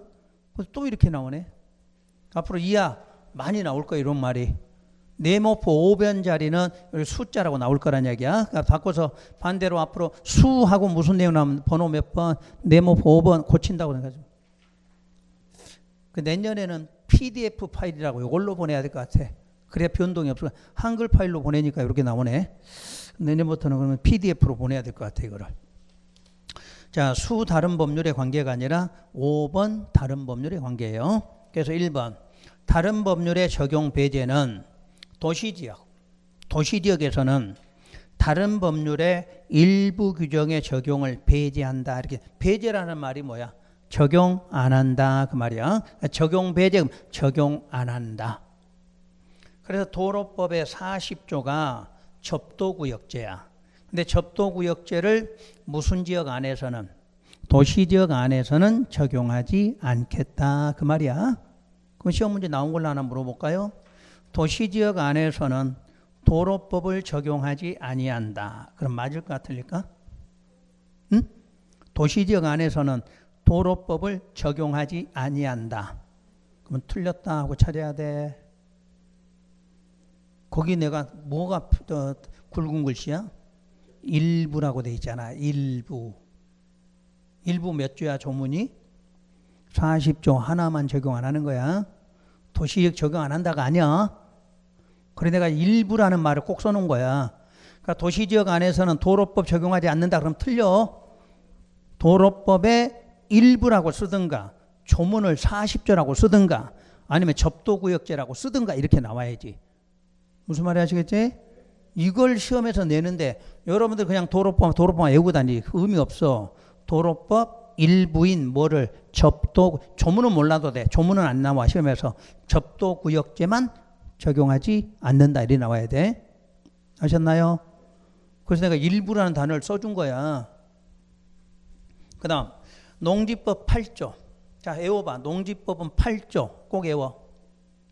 그래서 또 이렇게 나오네. 앞으로 이하 많이 나올 거야 이런 말이. 내 목표 5번짜리는 숫자라고 나올 거란 얘기야. 그러니까 바꿔서 반대로 앞으로 수하고 무슨 내용 나오면 번호 몇 번, 내 목표 5번 고친다고 해가지고. 그 내년에는 PDF 파일이라고 이걸로 보내야 될 것 같아. 그래야 변동이 없어. 한글 파일로 보내니까 이렇게 나오네. 내년부터는 그러면 PDF로 보내야 될 것 같아 이거를. 자, 수 다른 법률의 관계가 아니라 5번 다른 법률의 관계예요. 그래서 1번 다른 법률의 적용 배제는 도시지역. 도시지역에서는 다른 법률의 일부 규정의 적용을 배제한다. 이렇게 배제라는 말이 뭐야? 적용 안 한다 그 말이야. 적용 배제, 적용 안 한다. 그래서 도로법의 40조가 접도구역제야. 근데 접도구역제를 무슨 지역 안에서는? 도시지역 안에서는 적용하지 않겠다 그 말이야. 그럼 시험 문제 나온 걸로 하나 물어볼까요? 도시지역 안에서는 도로법을 적용하지 아니한다. 그럼 맞을 것 같을까? 응? 도시지역 안에서는 도로법을 적용하지 아니한다. 그러면 틀렸다 하고 찾아야 돼. 거기 내가 뭐가 굵은 글씨야? 일부라고 돼 있잖아. 일부. 일부 몇 조야 조문이? 40조 하나만 적용 안 하는 거야. 도시지역 적용 안 한다가 아니야. 그래 내가 일부라는 말을 꼭 써놓은 거야. 그러니까 도시지역 안에서는 도로법 적용하지 않는다 그러면 틀려. 도로법의 일부라고 쓰든가 조문을 40조라고 쓰든가 아니면 접도구역제라고 쓰든가 이렇게 나와야지. 무슨 말인지 아시겠지? 이걸 시험에서 내는데 여러분들 그냥 도로법 외우고 다니 의미 없어. 도로법 일부인 뭐를 조문은 몰라도 돼. 조문은 안 나와 시험에서. 접도구역제만 적용하지 않는다 이렇게 나와야 돼. 아셨나요? 그래서 내가 일부라는 단어를 써준 거야. 그 다음 농지법 8조. 자 외워봐. 농지법은 8조 꼭 외워.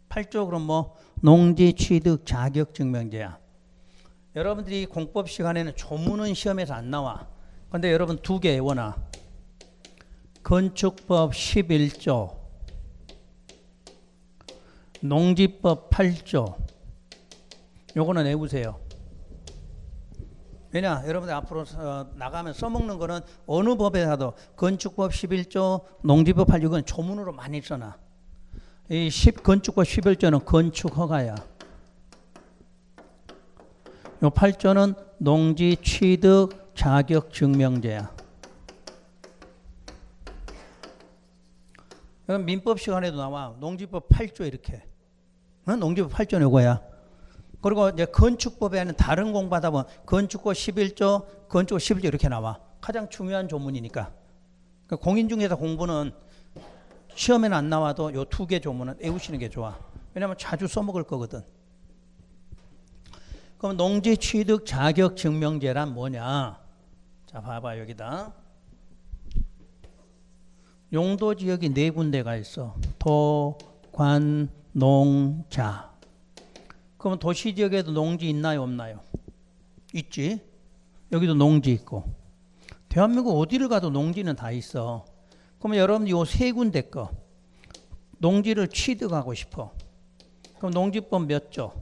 8조 그럼 뭐 농지 취득 자격 증명제야. 여러분들이 공법 시간에는 조문은 시험에서 안 나와. 근데 여러분 두 개 외워놔. 건축법 11조 농지법 8조 요거는 외우세요. 왜냐 여러분들 앞으로 나가면 써먹는 거는 어느 법에라도 건축법 11조 농지법 8조 이건 조문으로 많이 써놔. 이 건축과 11조는 건축 허가야. 요 8조는 농지 취득 자격 증명제야. 그럼 민법 시간에도 나와. 농지법 8조 이렇게. 농지법 8조는 이거야. 그리고 이제 건축법에는 다른 공부하다 보면 건축법 11조, 건축법 11조 이렇게 나와. 가장 중요한 조문이니까. 그러니까 공인중개사 공부는 시험에는 안 나와도 요 두 개 조문은 외우시는 게 좋아. 왜냐면 자주 써먹을 거거든. 그럼 농지 취득 자격 증명제란 뭐냐? 자, 봐봐 여기다. 용도 지역이 네 군데가 있어. 도, 관, 농, 자. 그러면 도시 지역에도 농지 있나요, 없나요? 있지. 여기도 농지 있고. 대한민국 어디를 가도 농지는 다 있어. 그러면 여러분 요 세 군데 거 농지를 취득하고 싶어. 그럼 농지법 몇 조?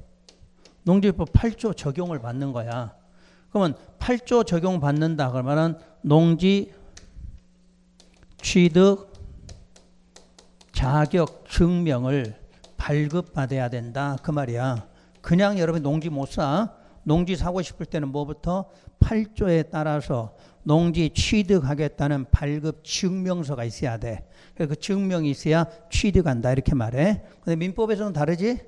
농지법 8조 적용을 받는 거야. 그러면 8조 적용 받는다 그러면은 농지 취득 자격 증명을 발급받아야 된다 그 말이야. 그냥 여러분 농지 못 사. 농지 사고 싶을 때는 뭐부터? 8조에 따라서 농지 취득하겠다는 발급 증명서가 있어야 돼. 그 증명이 있어야 취득한다 이렇게 말해. 근데 민법에서는 다르지?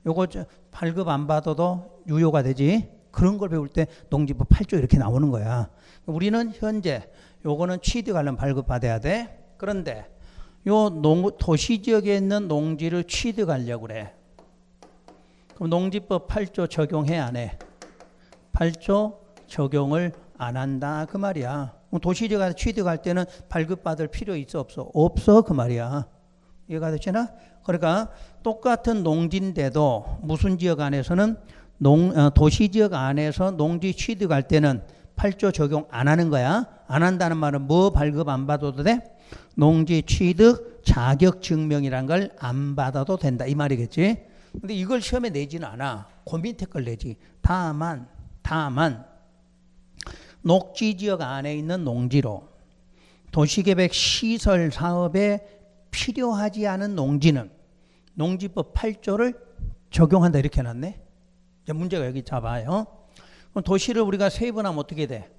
요거 발급 안 받아도 유효가 되지. 그런 걸 배울 때 농지법 8조 이렇게 나오는 거야. 우리는 현재 요거는 취득하려면 발급 받아야 돼. 그런데 요 도시 지역에 있는 농지를 취득하려고 그래. 그럼 농지법 8조 적용해 안 해? 8조 적용을 안 한다 그 말이야. 도시지역에 취득할 때는 발급받을 필요 있어 없어? 없어 그 말이야. 이해가 되시나? 그러니까 똑같은 농지인데도 무슨 지역 안에서는 도시지역 안에서 농지 취득할 때는 8조 적용 안 하는 거야. 안 한다는 말은 뭐 발급 안 받아도 돼? 농지 취득 자격 증명이란 걸 안 받아도 된다 이 말이겠지. 근데 이걸 시험에 내지는 않아. 그 밑에 걸 내지. 다만 녹지지역 안에 있는 농지로 도시계획 시설 사업에 필요하지 않은 농지는 농지법 8조를 적용한다 이렇게 해놨네. 이제 문제가 여기 잡아요. 그럼 도시를 우리가 세분하면 어떻게 돼?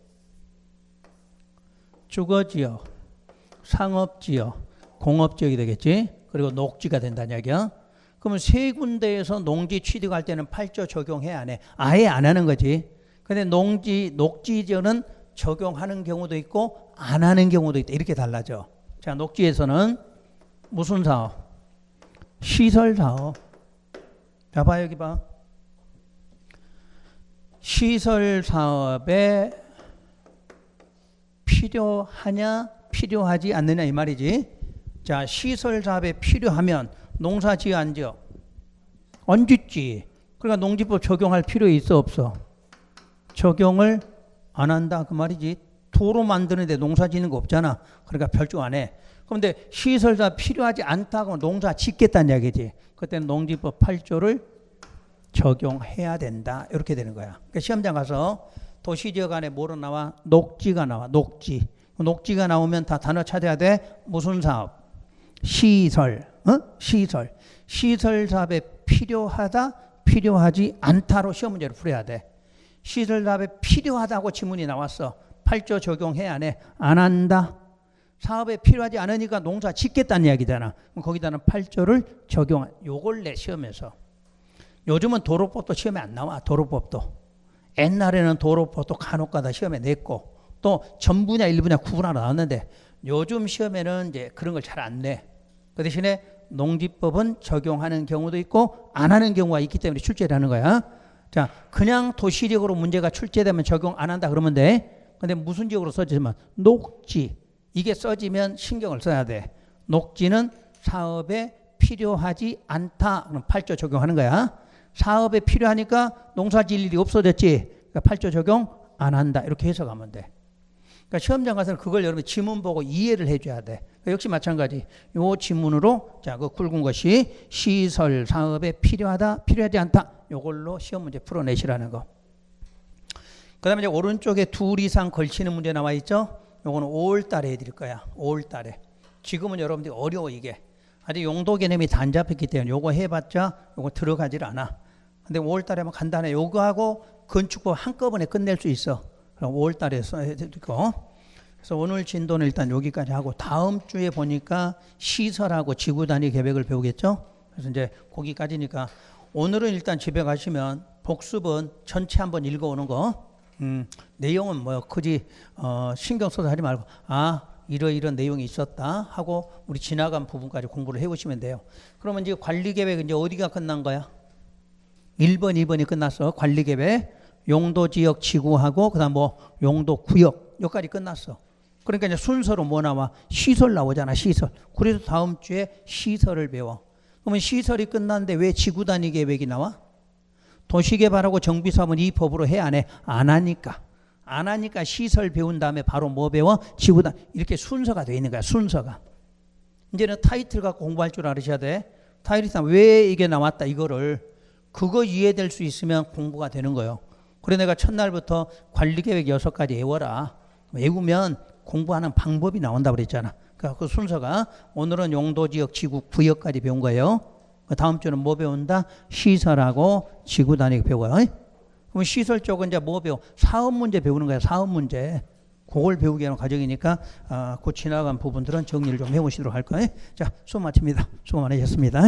주거지역, 상업지역, 공업지역이 되겠지. 그리고 녹지가 된다는 얘기야. 그러면 세 군데에서 농지 취득할 때는 8조 적용해 안 해? 아예 안 하는 거지. 근데 녹지지역은 적용하는 경우도 있고 안 하는 경우도 있다. 이렇게 달라져. 자, 녹지에서는 무슨 사업? 시설 사업. 자, 봐 여기 봐. 시설 사업에 필요하냐 필요하지 않느냐 이 말이지. 자, 시설 사업에 필요하면 농사 지어 안 지어? 안 짓지. 그러니까 농지법 적용할 필요 있어 없어? 적용을 안 한다 그 말이지. 도로 만드는데 농사 짓는 거 없잖아. 그러니까 별조 안 해. 그런데 시설사 필요하지 않다고 농사 짓겠다는 이야기지. 그때는 농지법 8조를 적용해야 된다 이렇게 되는 거야. 그러니까 시험장 가서 도시지역 안에 뭐로 나와? 녹지가 나와. 녹지가 나오면 다 단어 찾아야 돼. 무슨 사업? 시설. 시설 사업에 필요하다 필요하지 않다로 시험 문제를 풀어야 돼. 시설 사업에 필요하다고 지문이 나왔어. 8조 적용해 안 해? 안 한다. 사업에 필요하지 않으니까 농사 짓겠다는 이야기잖아. 그럼 거기다는 8조를 적용. 요걸 내 시험에서. 요즘은 도로법도 시험에 안 나와. 도로법도. 옛날에는 도로법도 간혹가다 시험에 냈고 또 전분야, 일분야 구분하러 나왔는데 요즘 시험에는 이제 그런 걸 잘 안 내. 그 대신에 농지법은 적용하는 경우도 있고 안 하는 경우가 있기 때문에 출제를 하는 거야. 자, 그냥 도시지역으로 문제가 출제되면 적용 안 한다 그러면 돼. 근데 무슨 지역으로 써지면 녹지. 이게 써지면 신경을 써야 돼. 녹지는 사업에 필요하지 않다. 그럼 8조 적용하는 거야. 사업에 필요하니까 농사 지을 일이 없어졌지. 그러니까 8조 적용 안 한다. 이렇게 해석하면 돼. 그러니까 시험장 가서는 그걸 여러분 지문 보고 이해를 해줘야 돼. 그러니까 역시 마찬가지. 요 지문으로 자, 그 굵은 것이 시설 사업에 필요하다, 필요하지 않다. 요걸로 시험 문제 풀어내시라는 거. 그 다음에 이제 오른쪽에 둘 이상 걸치는 문제 나와 있죠? 요거는 5월 달에 해드릴 거야. 5월 달에. 지금은 여러분들이 어려워 이게. 아직 용도 개념이 다 안 잡혔기 때문에 요거 해봤자 요거 들어가질 않아. 근데 5월 달에 하면 간단해. 요거하고 건축법 한꺼번에 끝낼 수 있어. 그럼 5월 달에 써야 되고. 그래서 오늘 진도는 일단 여기까지 하고 다음 주에 보니까 시설하고 지구 단위 계획을 배우겠죠. 그래서 이제 거기까지니까 오늘은 일단 집에 가시면 복습은 전체 한번 읽어오는 거. 내용은 뭐 크지 신경 써서 하지 말고 이런 내용이 있었다 하고 우리 지나간 부분까지 공부를 해오시면 돼요. 그러면 이제 관리계획은 이제 어디가 끝난 거야? 1번, 2번이 끝났어. 관리계획, 용도지역 지구하고 그다음 뭐 용도구역 여기까지 끝났어. 그러니까 이제 순서로 뭐 나와? 시설 나오잖아. 시설. 그래서 다음 주에 시설을 배워. 그러면 시설이 끝났는데 왜 지구 단위 계획이 나와? 도시개발하고 정비사업은 이 법으로 해 안 해? 안 하니까. 안 하니까 시설 배운 다음에 바로 뭐 배워? 지구단 이렇게 순서가 돼 있는 거야. 순서가. 이제는 타이틀 갖고 공부할 줄 알으셔야 돼. 타이틀이 왜 이게 나왔다 이거를 그거 이해될 수 있으면 공부가 되는 거예요. 그래 내가 첫날부터 관리계획 6가지 외워라. 외우면 공부하는 방법이 나온다고 그랬잖아. 그러니까 그 순서가 오늘은 용도지역 지구 구역까지 배운 거예요. 다음 주는 뭐 배운다? 시설하고 지구 단위 배워요. 그럼 시설 쪽은 이제 뭐 배워? 사업 문제 배우는 거야. 사업 문제. 그걸 배우게 하는 과정이니까 그 지나간 부분들은 정리를 좀 해보시도록 할 거예요. 자, 수업 마칩니다. 수고 많으셨습니다.